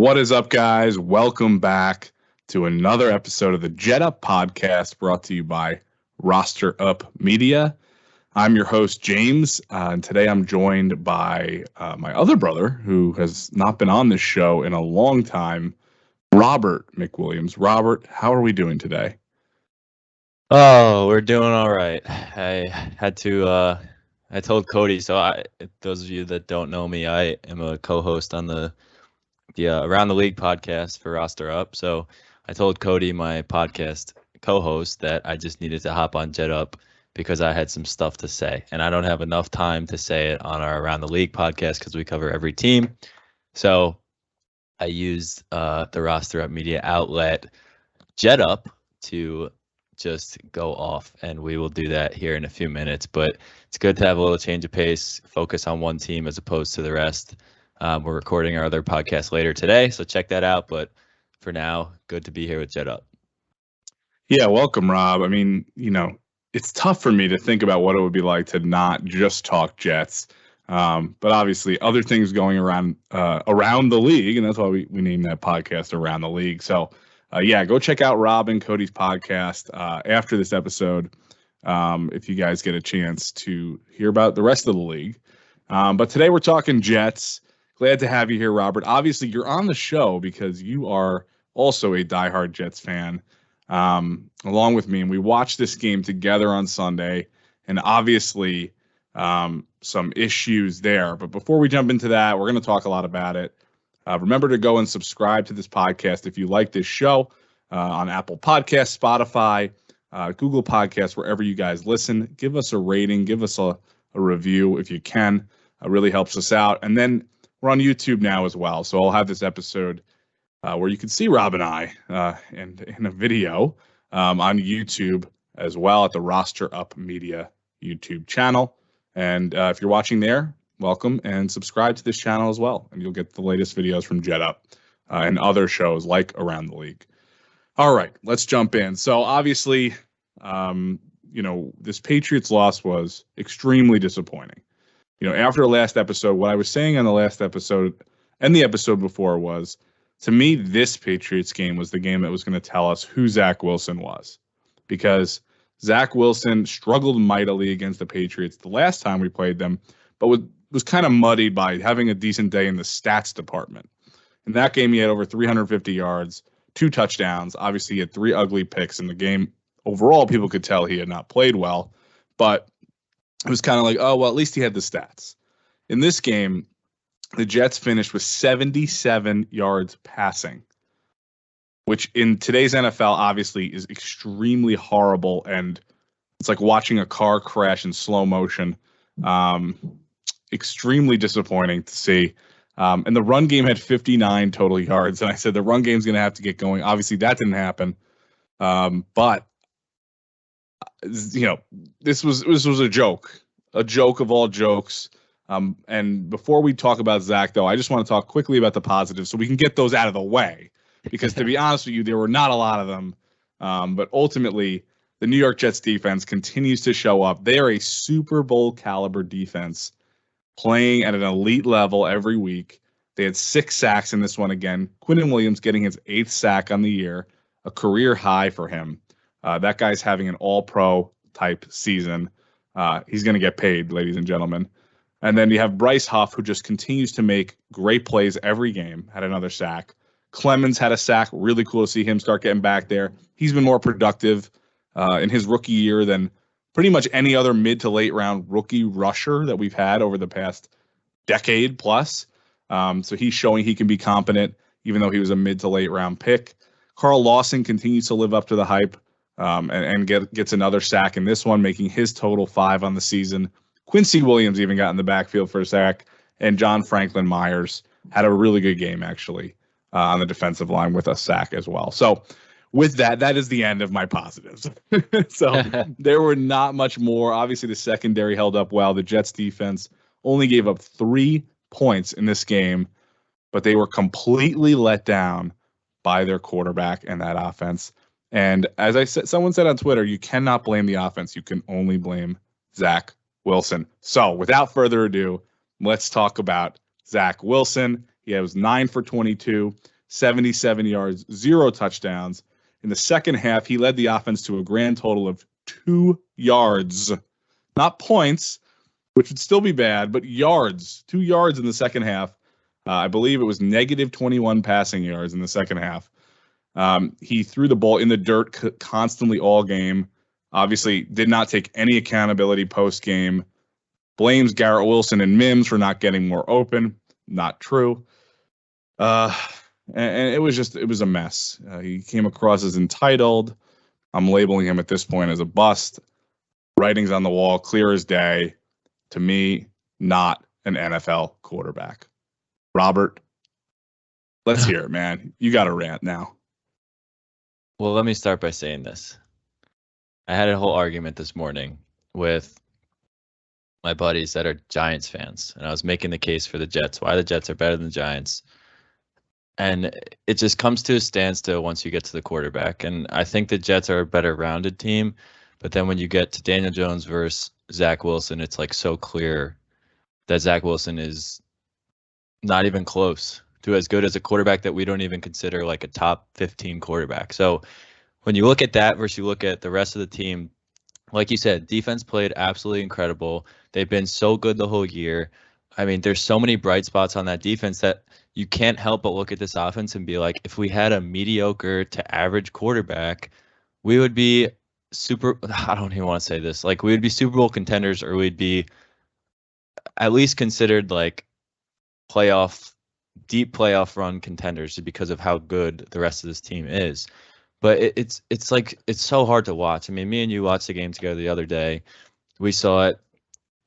What is up, guys? Welcome back to another episode of the Jet Up Podcast brought to you by Roster Up Media. I'm your host, James, and today I'm joined by my other brother, who has not been on this show in a long time, Robert McWilliams. Robert, how are we doing today? Oh, we're doing all right. I told Cody, those of you that don't know me, I am a co-host on the Around the League podcast for Roster Up. So I told Cody, my podcast co-host, that I just needed to hop on Jet Up because I had some stuff to say. And I don't have enough time to say it on our Around the League podcast because we cover every team. So I used the Roster Up Media outlet, Jet Up, to just go off, and we will do that here in a few minutes. But it's good to have a little change of pace, focus on one team as opposed to the rest. We're recording our other podcast later today, so check that out. But for now, good to be here with Jet Up. Yeah, welcome, Rob. I mean, it's tough for me to think about what it would be like to not just talk Jets. But obviously other things going around the league, and that's why we named that podcast Around the League. So go check out Rob and Cody's podcast after this episode if you guys get a chance to hear about the rest of the league. But today we're talking Jets. Glad to have you here, Robert. Obviously, you're on the show because you are also a diehard Jets fan, along with me. And we watched this game together on Sunday, and obviously some issues there. But before we jump into that, we're going to talk a lot about it. Remember to go and subscribe to this podcast if you like this show on Apple Podcasts, Spotify, Google Podcasts, wherever you guys listen. Give us a rating. Give us a review if you can. It really helps us out. And then we're on YouTube now as well. So I'll have this episode where you can see Rob and I in a video on YouTube as well at the Roster Up Media YouTube channel. And if you're watching there, welcome, and subscribe to this channel as well, and you'll get the latest videos from Jet Up and other shows like Around the League. All right, let's jump in. So obviously, this Patriots loss was extremely disappointing. After the last episode, what I was saying on the last episode and the episode before was, to me, this Patriots game was the game that was going to tell us who Zach Wilson was, because Zach Wilson struggled mightily against the Patriots the last time we played them, but was kind of muddied by having a decent day in the stats department. In that game, he had over 350 yards, 2 touchdowns. Obviously, he had 3 ugly picks in the game. Overall, people could tell he had not played well, but it was kind of like, oh, well, at least he had the stats. In this game, the Jets finished with 77 yards passing, which in today's NFL obviously is extremely horrible, and it's like watching a car crash in slow motion. Extremely disappointing to see. And the run game had 59 total yards, and I said the run game's going to have to get going. Obviously, that didn't happen. But this was a joke of all jokes. And before we talk about Zach, though, I just want to talk quickly about the positives so we can get those out of the way. Because to be honest with you, there were not a lot of them. But ultimately, the New York Jets defense continues to show up. They are a Super Bowl caliber defense, playing at an elite level every week. They had 6 sacks in this one again. Quinnen Williams getting his 8th sack on the year, a career high for him. That guy's having an all-pro type season. He's going to get paid, ladies and gentlemen. And then you have Bryce Huff, who just continues to make great plays every game, had another sack. Clemens had a sack. Really cool to see him start getting back there. He's been more productive in his rookie year than pretty much any other mid to late round rookie rusher that we've had over the past decade plus. So he's showing he can be competent, even though he was a mid to late round pick. Carl Lawson continues to live up to the hype and gets another sack in this one, making his total 5 on the season. Quincy Williams even got in the backfield for a sack, and John Franklin Myers had a really good game, actually, on the defensive line with a sack as well. So with that is the end of my positives. So there were not much more. Obviously, the secondary held up well. The Jets defense only gave up 3 points in this game, but they were completely let down by their quarterback and that offense. And as I said, someone said on Twitter, you cannot blame the offense. You can only blame Zach Wilson. So without further ado, let's talk about Zach Wilson. He was 9 for 22, 77 yards, 0 touchdowns. In the second half, he led the offense to a grand total of 2 yards. Not points, which would still be bad, but yards. 2 yards in the second half. I believe it was negative 21 passing yards in the second half. He threw the ball in the dirt constantly all game. Obviously, did not take any accountability post-game. Blames Garrett Wilson and Mims for not getting more open. Not true. And it was a mess. He came across as entitled. I'm labeling him at this point as a bust. Writings on the wall, clear as day. To me, not an NFL quarterback. Robert, let's hear it, man. You got a rant now. Well, let me start by saying this. I had a whole argument this morning with my buddies that are Giants fans, and I was making the case for the Jets, why the Jets are better than the Giants. And it just comes to a standstill once you get to the quarterback. And I think the Jets are a better rounded team. But then when you get to Daniel Jones versus Zach Wilson, it's like so clear that Zach Wilson is not even close to as good as a quarterback that we don't even consider like a top 15 quarterback. So when you look at that versus you look at the rest of the team, like you said, defense played absolutely incredible. They've been so good the whole year. I mean, there's so many bright spots on that defense that you can't help but look at this offense and be like, if we had a mediocre to average quarterback, we would be I don't even want to say this, like we would be Super Bowl contenders, or we'd be at least considered like deep playoff run contenders because of how good the rest of this team is. But it's so hard to watch. I mean, me and you watched the game together the other day. We saw it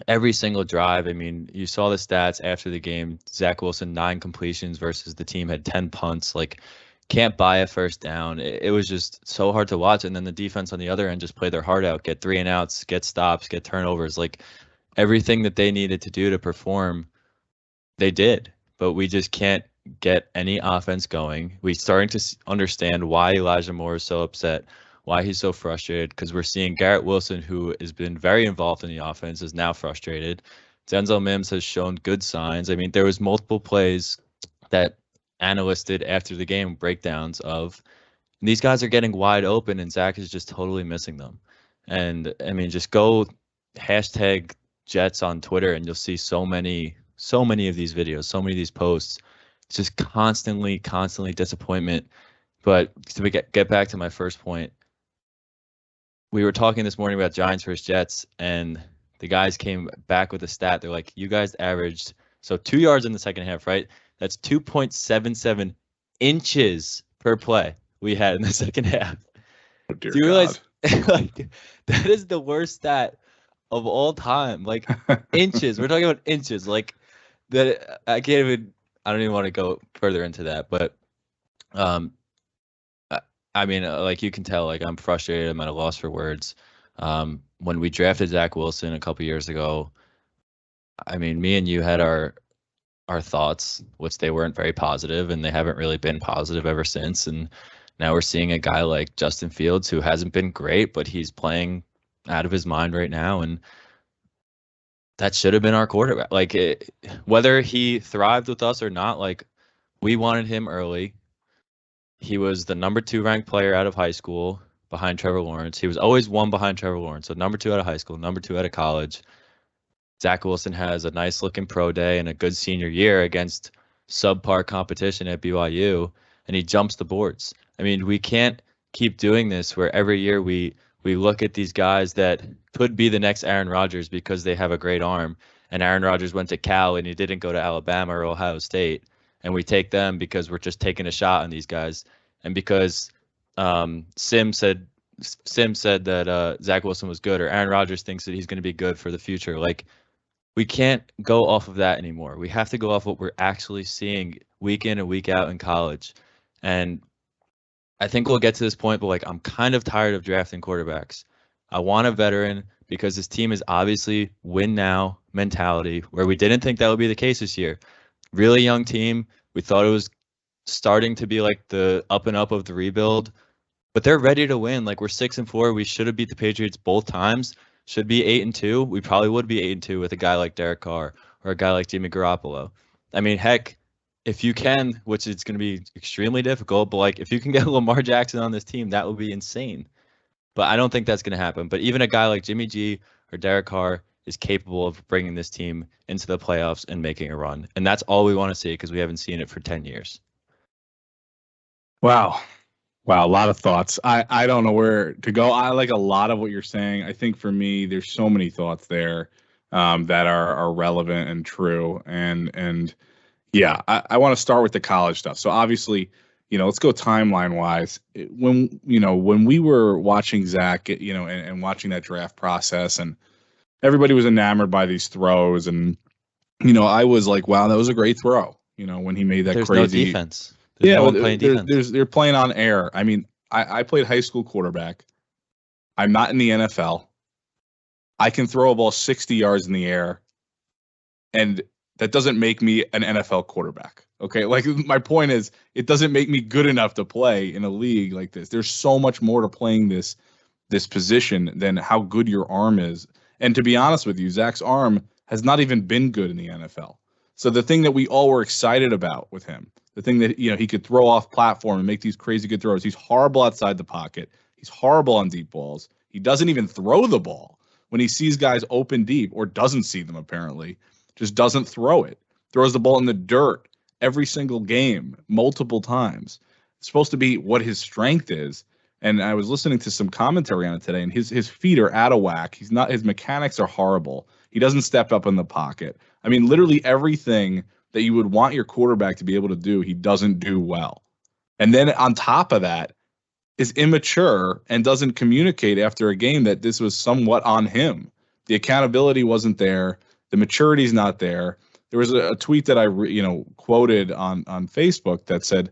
every single drive. I mean, you saw the stats after the game. Zach Wilson, 9 completions versus the team had 10 punts. Like, can't buy a first down. It was just so hard to watch. And then the defense on the other end just played their heart out, get 3 and outs, get stops, get turnovers. Like, everything that they needed to do to perform, they did. But we just can't get any offense going. We're starting to understand why Elijah Moore is so upset, why he's so frustrated, because we're seeing Garrett Wilson, who has been very involved in the offense, is now frustrated. Denzel Mims has shown good signs. I mean, there was multiple plays that analysts did after the game, breakdowns of, these guys are getting wide open and Zach is just totally missing them. And I mean, just go hashtag Jets on Twitter and you'll see so many of these videos, so many of these posts. It's just constantly disappointment. But to get back to my first point, we were talking this morning about Giants versus Jets, and the guys came back with a stat. They're like, you guys averaged, so 2 yards in the second half, right? That's 2.77 inches per play we had in the second half. Oh, dear Do you realize, God. like, that is the worst stat of all time? Like, inches. We're talking about inches. Like, that I don't even want to go further into that. But, I mean, like, you can tell, like, I'm frustrated. I'm at a loss for words. When we drafted Zach Wilson a couple years ago, I mean, me and you had our thoughts, which they weren't very positive, and they haven't really been positive ever since. And now we're seeing a guy like Justin Fields, who hasn't been great, but he's playing out of his mind right now. And that should have been our quarterback. Like, whether he thrived with us or not, like, we wanted him early. He was the number 2 ranked player out of high school behind Trevor Lawrence. He was always 1 behind Trevor Lawrence. So number 2 out of high school, number 2 out of college. Zach Wilson has a nice looking pro day and a good senior year against subpar competition at BYU, and he jumps the boards. I mean, we can't keep doing this where every year we look at these guys that could be the next Aaron Rodgers because they have a great arm, and Aaron Rodgers went to Cal and he didn't go to Alabama or Ohio State, and we take them because we're just taking a shot on these guys. And because Sim said that Zach Wilson was good, or Aaron Rodgers thinks that he's going to be good for the future. Like, we can't go off of that anymore. We have to go off what we're actually seeing week in and week out in college. And I think we'll get to this point, but, like, I'm kind of tired of drafting quarterbacks. I want a veteran because this team is obviously win now mentality, where we didn't think that would be the case this year. Really young team. We thought it was starting to be like the up and up of the rebuild, but they're ready to win. Like, we're 6-4. We should have beat the Patriots both times. Should be 8-2. We probably would be 8-2 with a guy like Derek Carr or a guy like Jimmy Garoppolo. I mean, heck, if you can, which is going to be extremely difficult, but like if you can get Lamar Jackson on this team, that would be insane. But I don't think that's going to happen. But even a guy like Jimmy G or Derek Carr is capable of bringing this team into the playoffs and making a run. And that's all we want to see because we haven't seen it for 10 years. Wow. Wow, a lot of thoughts. I don't know where to go. I like a lot of what you're saying. I think for me, there's so many thoughts there that are relevant and true. And yeah, I want to start with the college stuff. So obviously, let's go timeline wise. When we were watching Zach, and watching that draft process, and everybody was enamored by these throws, and I was like, wow, that was a great throw. When he made that There's crazy no defense. There's no one playing defense. They're playing on air. I mean, I played high school quarterback. I'm not in the NFL. I can throw a ball 60 yards in the air, and that doesn't make me an NFL quarterback. Okay, like my point is, it doesn't make me good enough to play in a league like this. There's so much more to playing this position than how good your arm is. And to be honest with you, Zach's arm has not even been good in the NFL. So the thing that we all were excited about with him, the thing that he could throw off platform and make these crazy good throws. He's horrible outside the pocket. He's horrible on deep balls. He doesn't even throw the ball when he sees guys open deep, or doesn't see them apparently. Just doesn't throw it. Throws the ball in the dirt every single game, multiple times. It's supposed to be what his strength is. And I was listening to some commentary on it today, and his feet are out of whack. His mechanics are horrible. He doesn't step up in the pocket. I mean, literally everything that you would want your quarterback to be able to do, he doesn't do well. And then on top of that, is immature and doesn't communicate after a game that this was somewhat on him. The accountability wasn't there. The maturity's not there. There was a tweet that I quoted on Facebook that said,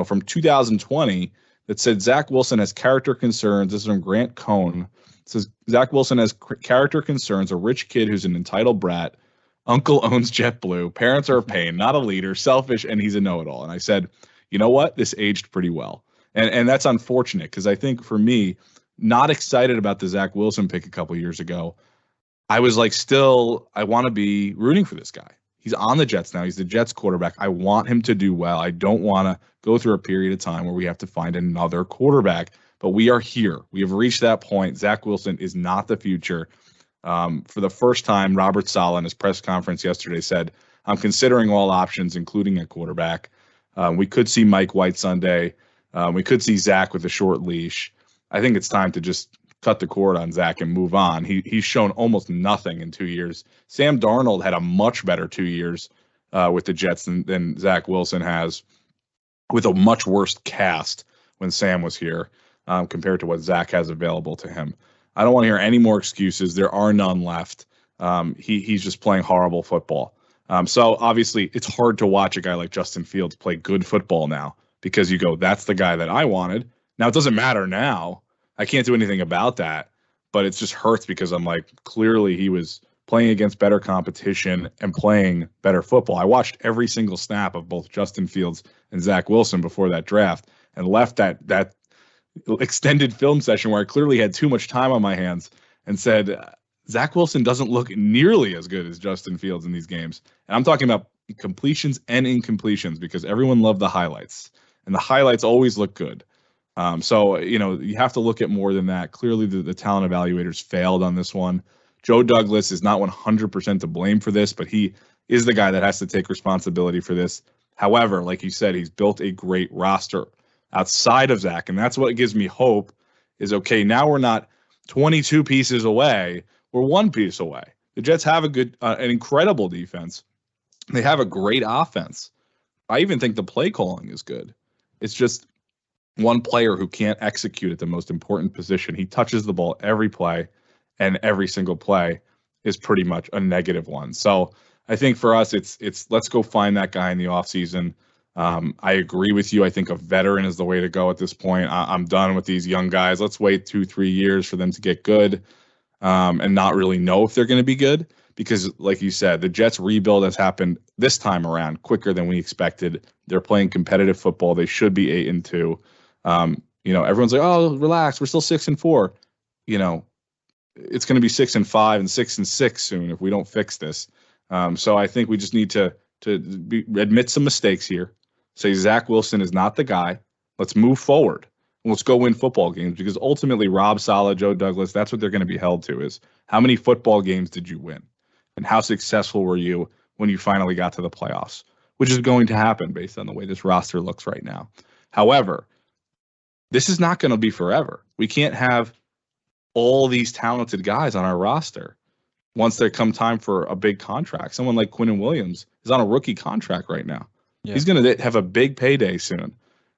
from 2020, that said Zach Wilson has character concerns. This is from Grant Cohn. It says Zach Wilson has character concerns, a rich kid who's an entitled brat. Uncle owns JetBlue. Parents are a pain, not a leader, selfish, and he's a know-it-all. And I said, you know what? This aged pretty well. And that's unfortunate because I think for me, not excited about the Zach Wilson pick a couple years ago, I was like, still, I want to be rooting for this guy. He's on the Jets now. He's the Jets quarterback. I want him to do well. I don't want to go through a period of time where we have to find another quarterback. But we are here. We have reached that point. Zach Wilson is not the future. For the first time, Robert Saleh in his press conference yesterday said, I'm considering all options, including a quarterback. We could see Mike White Sunday. We could see Zach with a short leash. I think it's time to just cut the cord on Zach and move on. He's shown almost nothing in 2 years. Sam Darnold had a much better 2 years with the Jets than Zach Wilson has, with a much worse cast when Sam was here compared to what Zach has available to him. I don't want to hear any more excuses. There are none left. He's just playing horrible football. So obviously it's hard to watch a guy like Justin Fields play good football now because you go, that's the guy that I wanted. Now it doesn't matter now. I can't do anything about that, but it just hurts because I'm like, clearly he was playing against better competition and playing better football. I watched every single snap of both Justin Fields and Zach Wilson before that draft and left that extended film session where I clearly had too much time on my hands and said, Zach Wilson doesn't look nearly as good as Justin Fields in these games. And I'm talking about completions and incompletions because everyone loved the highlights and the highlights always look good. So, you have to look at more than that. Clearly the talent evaluators failed on this one. Joe Douglas is not 100% to blame for this, but he is the guy that has to take responsibility for this. However, like you said, he's built a great roster outside of Zach. And that's what gives me hope is, okay, now we're not 22 pieces away. We're one piece away. The Jets have an incredible defense. They have a great offense. I even think the play calling is good. It's just one player who can't execute at the most important position. He touches the ball every play, and every single play is pretty much a negative one. So I think for us, it's let's go find that guy in the offseason. I agree with you. I think a veteran is the way to go at this point. I'm done with these young guys. Let's wait 2-3 years for them to get good and not really know if they're going to be good. Because, like you said, the Jets' rebuild has happened this time around quicker than we expected. They're playing competitive football. They should be 8-2. Everyone's like, "Oh, relax. We're still 6-4." It's going to be 6-5 and 6-6 soon if we don't fix this. So I think we just need to admit some mistakes here. Say Zach Wilson is not the guy. Let's move forward. And let's go win football games, because ultimately Rob Saleh, Joe Douglas, that's what they're going to be held to, is how many football games did you win? And how successful were you when you finally got to the playoffs, which is going to happen based on the way this roster looks right now. However, this is not going to be forever. We can't have all these talented guys on our roster once there come time for a big contract. Someone like Quinnen Williams is on a rookie contract right now. Yeah. He's going to have a big payday soon.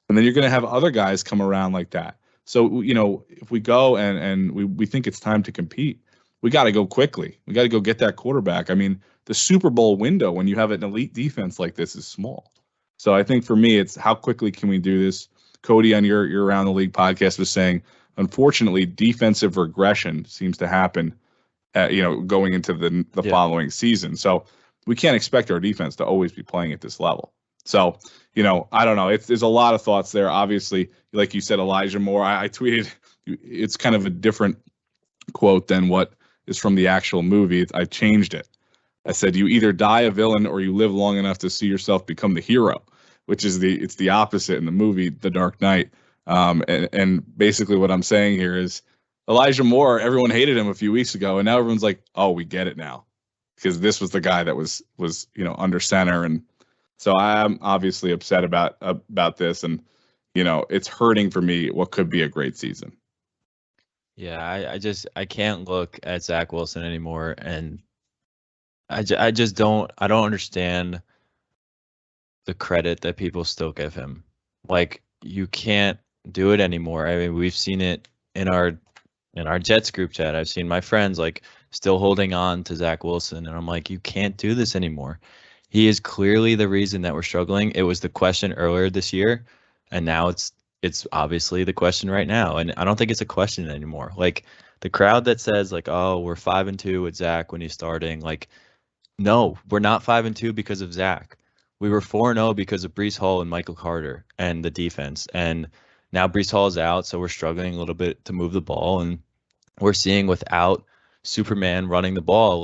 And then you're going to have other guys come around like that. So, if we go and we think it's time to compete, we got to go quickly. We got to go get that quarterback. I mean, the Super Bowl window when you have an elite defense like this is small. So I think for me, it's how quickly can we do this? Cody, on your Around the League podcast, was saying, unfortunately, defensive regression seems to happen, going into the following season. So we can't expect our defense to always be playing at this level. So, I don't know. There's a lot of thoughts there. Obviously, like you said, Elijah Moore, I tweeted, it's kind of a different quote than what is from the actual movie. I changed it. I said, you either die a villain or you live long enough to see yourself become the hero, which is it's the opposite in the movie, The Dark Knight. And basically what I'm saying here is Elijah Moore, everyone hated him a few weeks ago, and now everyone's like, oh, we get it now, because this was the guy that was under center. And so I'm obviously upset about this, and it's hurting for me what could be a great season. Yeah, I can't look at Zach Wilson anymore, and I just don't understand the credit that people still give him. Like, you can't do it anymore. I mean, we've seen it in our Jets group chat. I've seen my friends still holding on to Zach Wilson, and I'm like, you can't do this anymore. He is clearly the reason that we're struggling. It was the question earlier this year, and now it's obviously the question right now. And I don't think it's a question anymore. Like, the crowd that says oh, we're 5-2 with Zach when he's starting, no, we're not 5-2 because of Zach. We were 4-0 because of Breece Hall and Michael Carter and the defense. And now Breece Hall is out, so we're struggling a little bit to move the ball. And we're seeing, without Superman running the ball,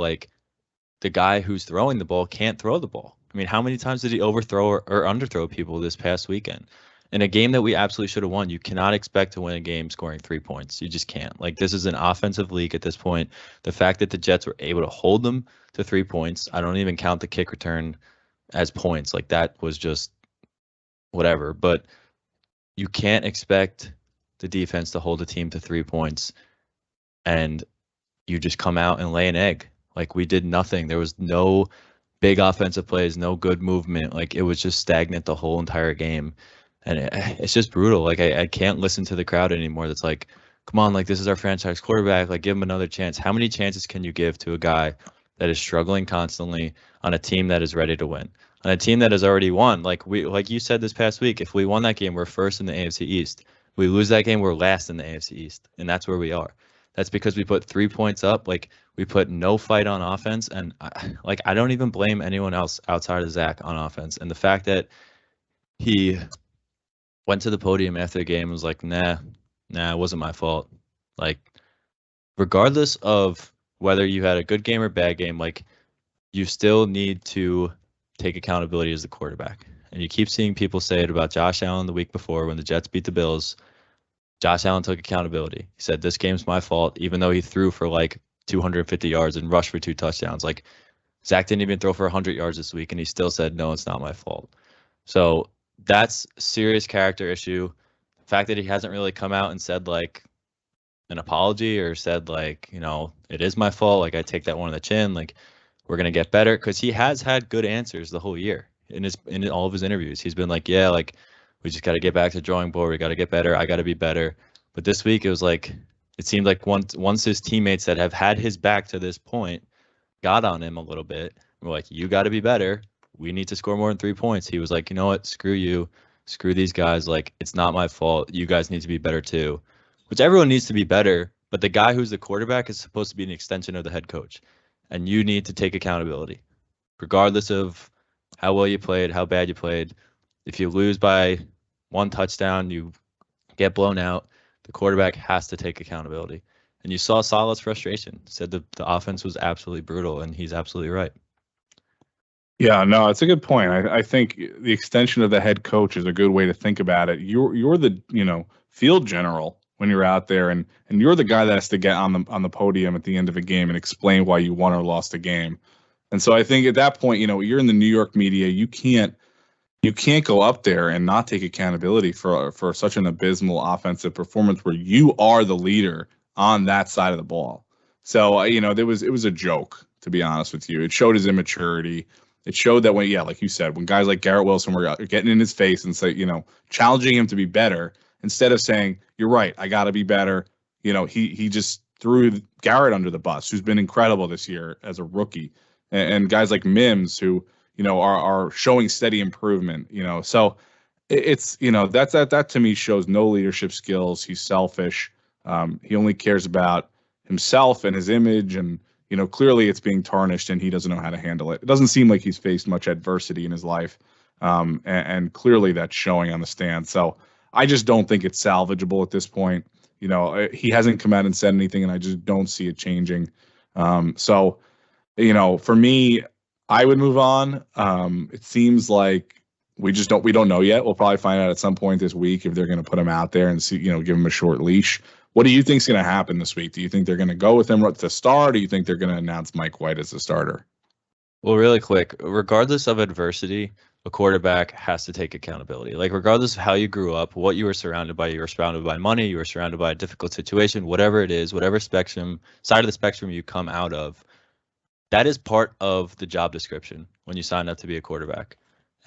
the guy who's throwing the ball can't throw the ball. I mean, how many times did he overthrow or underthrow people this past weekend? In a game that we absolutely should have won, you cannot expect to win a game scoring 3 points. You just can't. This is an offensive league at this point. The fact that the Jets were able to hold them to 3 points, I don't even count the kick return as points. That was just whatever. But you can't expect the defense to hold a team to 3 points and you just come out and lay an egg. We did nothing. There was no big offensive plays, no good movement. It was just stagnant the whole entire game. And it's just brutal. I can't listen to the crowd anymore. That's come on, this is our franchise quarterback. Give him another chance. How many chances can you give to a guy that is struggling constantly on a team that is ready to win? On a team that has already won. Like you said this past week, if we won that game, we're first in the AFC East. We lose that game, we're last in the AFC East. And that's where we are. That's because we put 3 points up. We put no fight on offense. And I don't even blame anyone else outside of Zach on offense. And the fact that he went to the podium after the game and was like, nah, it wasn't my fault. Regardless of whether you had a good game or bad game, you still need to take accountability as the quarterback. And you keep seeing people say it about Josh Allen the week before when the Jets beat the Bills. Josh Allen took accountability. He said, this game's my fault, even though he threw for 250 yards and rushed for 2 touchdowns. Zach didn't even throw for 100 yards this week, and he still said, no, it's not my fault. So that's a serious character issue. The fact that he hasn't really come out and said an apology or said it is my fault. I take that one on the chin. We're going to get better, because he has had good answers the whole year in all of his interviews. He's been we just got to get back to the drawing board. We got to get better. I got to be better. But this week it was it seemed once his teammates that have had his back to this point got on him a little bit. We're you got to be better. We need to score more than 3 points. He was you know what? Screw you. Screw these guys. It's not my fault. You guys need to be better too, which everyone needs to be better. But the guy who's the quarterback is supposed to be an extension of the head coach. And you need to take accountability, regardless of how well you played, how bad you played. If you lose by 1 touchdown, you get blown out, the quarterback has to take accountability. And you saw Saleh's frustration. Said the offense was absolutely brutal, and he's absolutely right. Yeah, no, it's a good point. I think the extension of the head coach is a good way to think about it. You're the field general when you're out there, and you're the guy that has to get on the podium at the end of a game and explain why you won or lost a game. And so I think at that point, you're in the New York media. You can't go up there and not take accountability for such an abysmal offensive performance where you are the leader on that side of the ball. So it was a joke, to be honest with you. It showed his immaturity. It showed that like you said, when guys like Garrett Wilson were getting in his face and challenging him to be better, instead of saying, "You're right, I got to be better," he just threw Garrett under the bus, who's been incredible this year as a rookie, and guys like Mims who are showing steady improvement. So it's that to me shows no leadership skills. He's selfish. He only cares about himself and his image, and clearly it's being tarnished and he doesn't know how to handle it. It doesn't seem like he's faced much adversity in his life. And clearly that's showing on the stand. So I just don't think it's salvageable at this point. He hasn't come out and said anything, and I just don't see it changing. So for me, I would move on. It seems like we don't know yet. We'll probably find out at some point this week if they're going to put him out there and see, give him a short leash. What do you think is going to happen this week? Do you think they're going to go with him at the start? Or do you think they're going to announce Mike White as the starter? Well, really quick, regardless of adversity, a quarterback has to take accountability. Like, regardless of how you grew up, what you were surrounded by money, you were surrounded by a difficult situation, whatever it is, whatever side of the spectrum you come out of, that is part of the job description when you sign up to be a quarterback.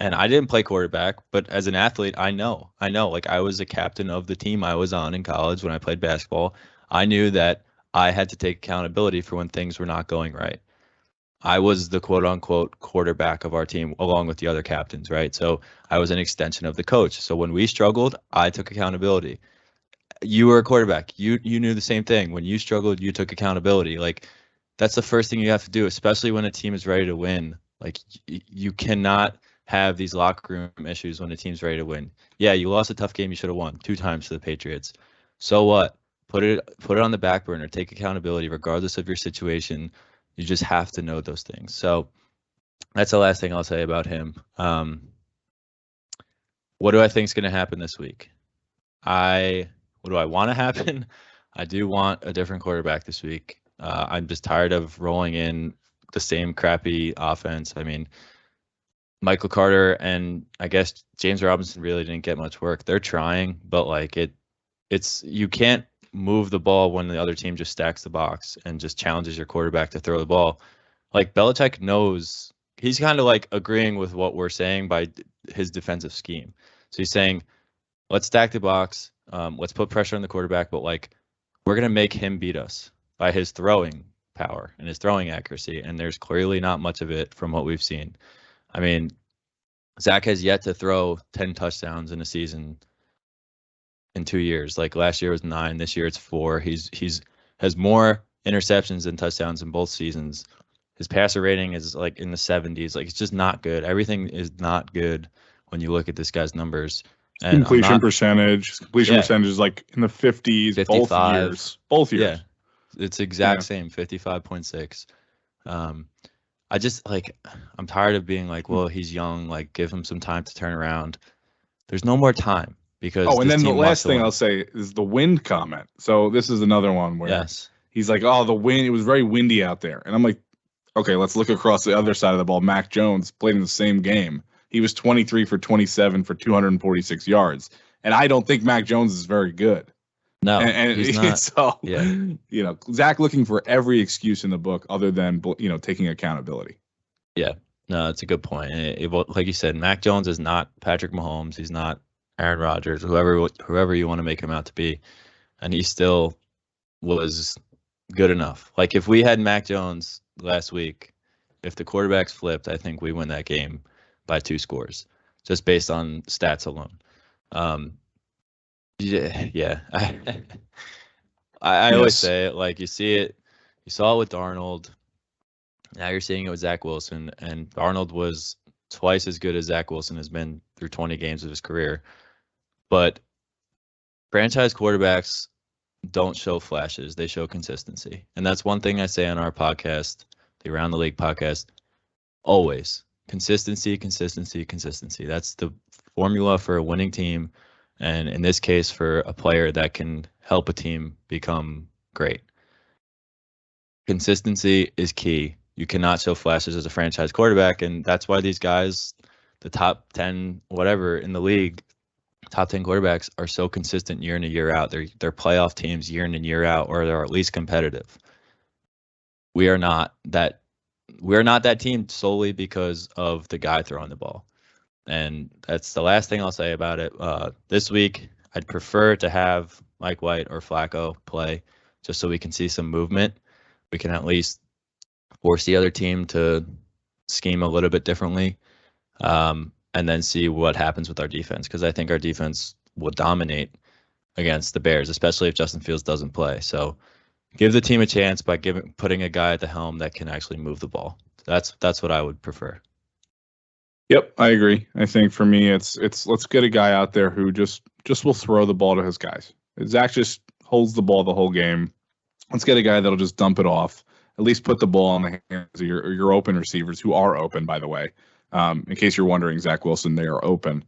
And I didn't play quarterback, but as an athlete, I know, like, I was a captain of the team I was on in college when I played basketball. I knew that I had to take accountability for when things were not going right. I was the quote unquote quarterback of our team along with the other captains, right? So I was an extension of the coach. So when we struggled, I took accountability. You were a quarterback. You knew the same thing. When you struggled, you took accountability. Like, that's the first thing you have to do, especially when a team is ready to win. Like, you cannot have these locker room issues when a team's ready to win. Yeah, you lost a tough game you should have won 2 times to the Patriots. So what? Put it on the back burner. Take accountability regardless of your situation. You just have to know those things. So that's the last thing I'll say about him. What do I think is going to happen this week? What do I want to happen? I do want a different quarterback this week. I'm just tired of rolling in the same crappy offense. I mean, Michael Carter and I guess James Robinson really didn't get much work. They're trying, but like it's you can't move the ball when the other team just stacks the box and just challenges your quarterback to throw the ball. Like, Belichick knows, he's kind of like agreeing with what we're saying by his defensive scheme. So he's saying, let's stack the box, let's put pressure on the quarterback, but like, we're going to make him beat us by his throwing power and his throwing accuracy. And there's clearly not much of it from what we've seen. I mean, Zach has yet to throw 10 touchdowns in a season in 2 years. Like, last year was 9, this year it's 4. He's has more interceptions than touchdowns in both seasons. His passer rating is like in the 70s. Like, it's just not good. Everything is not good when you look at this guy's numbers. And completion percentage is like in the 50s, 55. Both years. Yeah, it's exact same, 55.6. I just, like, I'm tired of being like, well, he's young, like, give him some time to turn around. There's no more time. Because and then the last thing I'll say is the wind comment. So this is another one where he's like, oh, the wind, it was very windy out there. And I'm like, okay, let's look across the other side of the ball. Mac Jones played in the same game. He was 23 for 27 for 246 yards. And I don't think Mac Jones is very good. No, and he's not. So, Zach looking for every excuse in the book other than, taking accountability. Yeah, no, that's a good point. Like you said, Mac Jones is not Patrick Mahomes. He's not Aaron Rodgers, whoever you want to make him out to be, and he still was good enough. Like, if we had Mac Jones last week, if the quarterbacks flipped, I think we win that game by 2 scores, just based on stats alone. I always say it, like, you saw it with Darnold. Now you're seeing it with Zach Wilson, and Darnold was twice as good as Zach Wilson has been through 20 games of his career. But franchise quarterbacks don't show flashes. They show consistency. And that's one thing I say on our podcast, the Around the League podcast, always. Consistency, consistency, consistency. That's the formula for a winning team. And in this case, for a player that can help a team become great. Consistency is key. You cannot show flashes as a franchise quarterback. And that's why these guys, the top 10, whatever in the league, top 10 quarterbacks are so consistent year in and year out. They're playoff teams year in and year out, or they're at least competitive. We are not that team solely because of the guy throwing the ball. And that's the last thing I'll say about it. This week, I'd prefer to have Mike White or Flacco play just so we can see some movement. We can at least force the other team to scheme a little bit differently, and then see what happens with our defense, because I think our defense will dominate against the Bears, especially if Justin Fields doesn't play. So give the team a chance by putting a guy at the helm that can actually move the ball. That's what I would prefer. Yep, I agree. I think for me, it's let's get a guy out there who just will throw the ball to his guys. Zach just holds the ball the whole game. Let's get a guy that'll just dump it off. At least put the ball in the hands of your open receivers, who are open, by the way. In case you're wondering, Zach Wilson, they are open.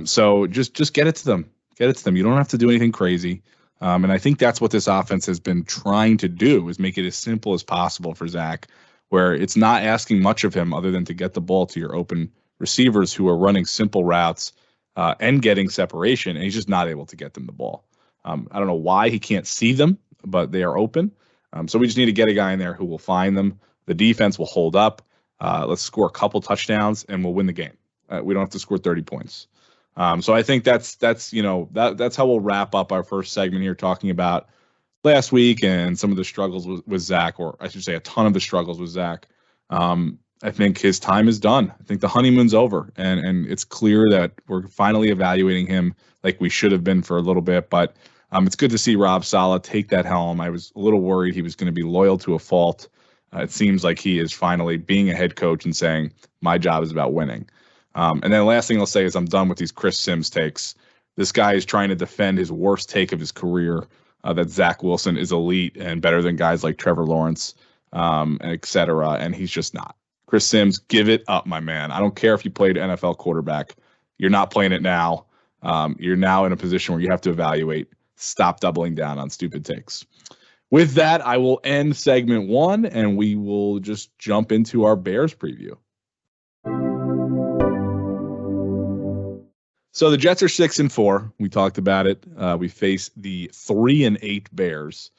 So just get it to them. Get it to them. You don't have to do anything crazy. And I think that's what this offense has been trying to do, is make it as simple as possible for Zach, where it's not asking much of him other than to get the ball to your open receivers who are running simple routes and getting separation, and he's just not able to get them the ball. I don't know why he can't see them, but they are open. So we just need to get a guy in there who will find them. The defense will hold up. Let's score a couple touchdowns and we'll win the game. We don't have to score 30 points. So I think that's how we'll wrap up our first segment here, talking about last week and some of the struggles with Zach, or I should say a ton of the struggles with Zach. I think his time is done. I think the honeymoon's over, and it's clear that we're finally evaluating him like we should have been for a little bit. But it's good to see Rob Saleh take that helm. I was a little worried he was going to be loyal to a fault. It seems like he is finally being a head coach and saying, my job is about winning. And then the last thing I'll say is I'm done with these Chris Sims takes. This guy is trying to defend his worst take of his career, that Zach Wilson is elite and better than guys like Trevor Lawrence, et cetera, and he's just not. Chris Sims, give it up, my man. I don't care if you played NFL quarterback. You're not playing it now. You're now in a position where you have to evaluate. Stop doubling down on stupid takes. With that, I will end segment 1, and we will just jump into our Bears preview. So the Jets are 6-4. We talked about it. We face the 3-8 Bears.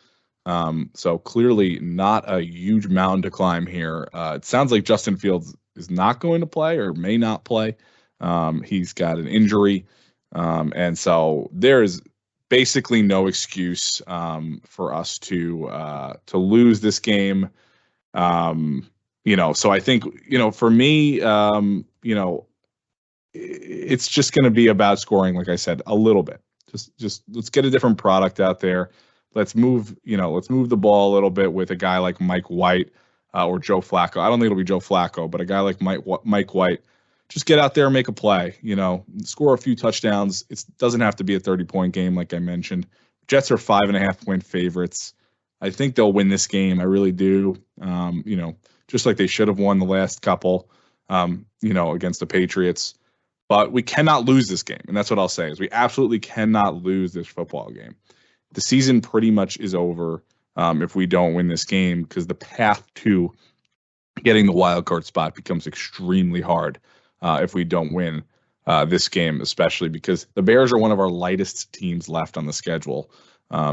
So clearly not a huge mountain to climb here. It sounds like Justin Fields is not going to play or may not play. He's got an injury. And so there is basically no excuse for us to lose this game. So I think, for me, it's just going to be about scoring, like I said, a little bit. Just let's get a different product out there. Let's move the ball a little bit with a guy like Mike White or Joe Flacco. I don't think it'll be Joe Flacco, but a guy like Mike White. Just get out there and make a play, score a few touchdowns. It doesn't have to be a 30-point game, like I mentioned. Jets are 5.5-point favorites. I think they'll win this game. I really do. Just like they should have won the last couple, against the Patriots. But we cannot lose this game, and that's what I'll say, is we absolutely cannot lose this football game. The season pretty much is over if we don't win this game, because the path to getting the wild card spot becomes extremely hard if we don't win this game, especially because the Bears are one of our lightest teams left on the schedule.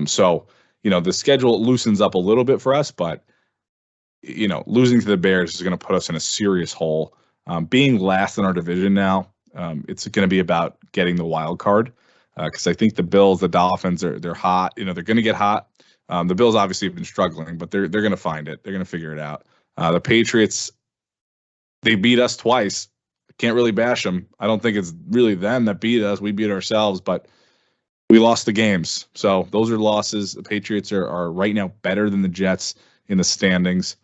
So the schedule loosens up a little bit for us, but losing to the Bears is going to put us in a serious hole. Being last in our division now, it's going to be about getting the wild card. Because I think the Bills, the Dolphins, they're hot. They're going to get hot. The Bills obviously have been struggling, but they're going to find it. They're going to figure it out. The Patriots, they beat us twice. Can't really bash them. I don't think it's really them that beat us. We beat ourselves, but we lost the games. So those are losses. The Patriots are right now better than the Jets in the standings.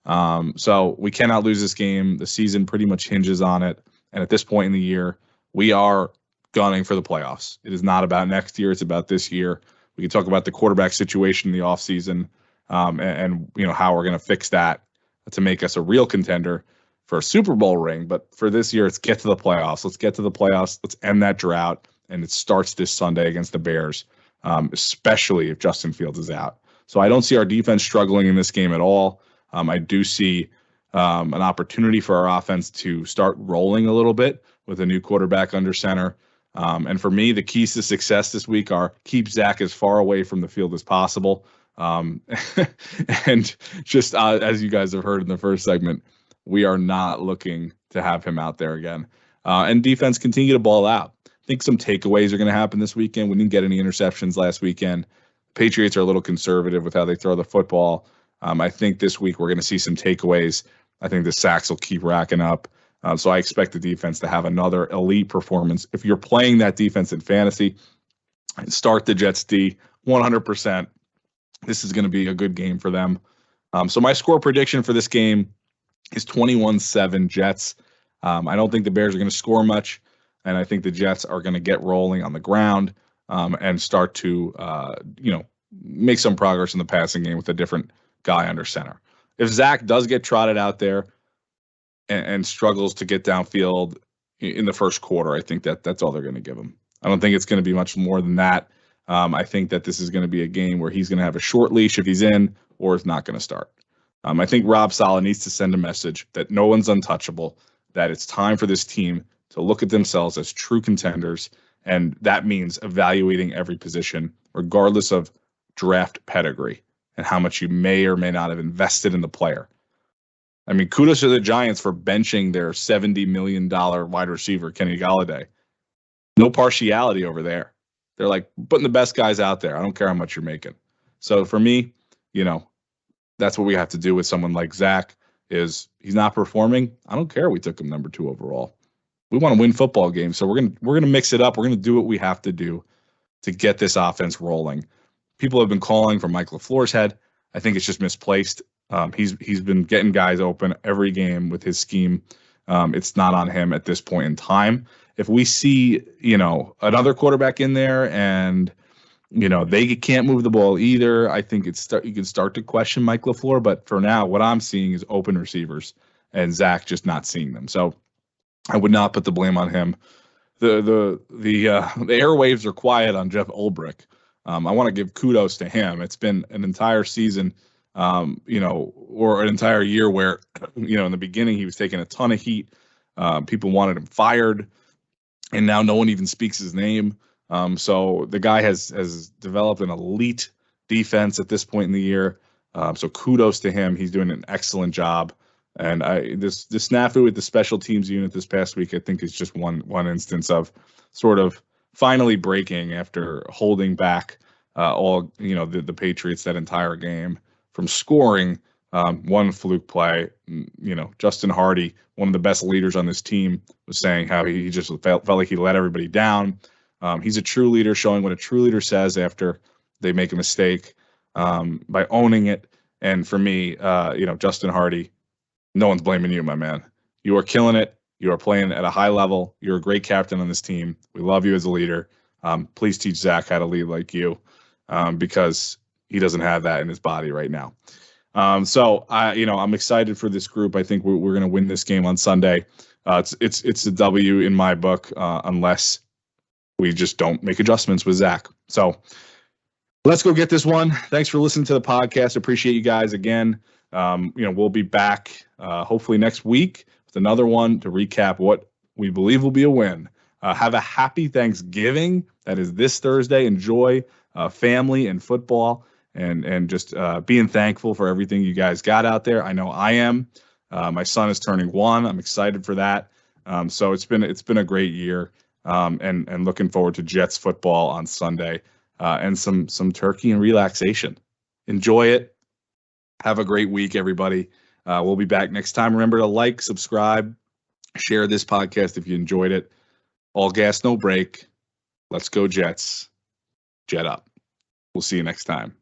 So we cannot lose this game. The season pretty much hinges on it. And at this point in the year, we are gunning for the playoffs. It is not about next year. It's about this year. We can talk about the quarterback situation in the offseason and how we're going to fix that to make us a real contender for a Super Bowl ring, but for this year, it's get to the playoffs. Let's get to the playoffs. Let's end that drought, and it starts this Sunday against the Bears, especially if Justin Fields is out. So I don't see our defense struggling in this game at all. I do see an opportunity for our offense to start rolling a little bit with a new quarterback under center. And for me, the keys to success this week are keep Zach as far away from the field as possible. And just as you guys have heard in the first segment, we are not looking to have him out there again. And defense continue to ball out. I think some takeaways are going to happen this weekend. We didn't get any interceptions last weekend. Patriots are a little conservative with how they throw the football. I think this week we're going to see some takeaways. I think the sacks will keep racking up. So I expect the defense to have another elite performance. If you're playing that defense in fantasy, start the Jets D 100%. This is going to be a good game for them. So my score prediction for this game is 21-7 Jets. I don't think the Bears are going to score much, and I think the Jets are going to get rolling on the ground and start to, make some progress in the passing game with a different guy under center. If Zach does get trotted out there and struggles to get downfield in the first quarter, I think that's all they're going to give him. I don't think it's going to be much more than that. I think that this is going to be a game where he's going to have a short leash if he's in or is not going to start. I think Rob Saleh needs to send a message that no one's untouchable, that it's time for this team to look at themselves as true contenders, and that means evaluating every position, regardless of draft pedigree and how much you may or may not have invested in the player. I mean, kudos to the Giants for benching their $70 million wide receiver, Kenny Golladay. No partiality over there. They're like putting the best guys out there. I don't care how much you're making. So for me, that's what we have to do with someone like Zach. Is he's not performing? I don't care. We took him number 2 overall. We want to win football games, so we're gonna mix it up. We're gonna do what we have to do to get this offense rolling. People have been calling for Mike LaFleur's head. I think it's just misplaced. He's been getting guys open every game with his scheme. It's not on him at this point in time. If we see another quarterback in there and they can't move the ball either, I think you can start to question Mike LaFleur. But for now, what I'm seeing is open receivers and Zach just not seeing them. So I would not put the blame on him. The airwaves are quiet on Jeff Ulbrich. I want to give kudos to him. It's been an entire season, or an entire year where, in the beginning he was taking a ton of heat. People wanted him fired, and now no one even speaks his name. So the guy has developed an elite defense at this point in the year. So kudos to him. He's doing an excellent job. And this snafu with the special teams unit this past week, I think, is just one instance of sort of finally breaking after holding back all the Patriots that entire game from scoring. One fluke play. Justin Hardy, one of the best leaders on this team, was saying how he just felt like he let everybody down. He's a true leader, showing what a true leader says after they make a mistake by owning it. And for me, Justin Hardy, no one's blaming you, my man. You are killing it. You are playing at a high level. You're a great captain on this team. We love you as a leader. Please teach Zach how to lead like you, because he doesn't have that in his body right now. So I'm excited for this group. I think we're going to win this game on Sunday. It's a W in my book, unless we just don't make adjustments with Zach. So let's go get this one. Thanks for listening to the podcast. Appreciate you guys again. We'll be back hopefully next week with another one to recap what we believe will be a win. Have a happy Thanksgiving. That is this Thursday. Enjoy family and football, and just being thankful for everything you guys got out there. I know I am. My son is turning 1. I'm excited for that. So it's been a great year, and looking forward to Jets football on Sunday, and some turkey and relaxation. Enjoy it. Have a great week, everybody. We'll be back next time. Remember to like, subscribe, share this podcast if you enjoyed it. All gas, no break. Let's go Jets. Jet up. We'll see you next time.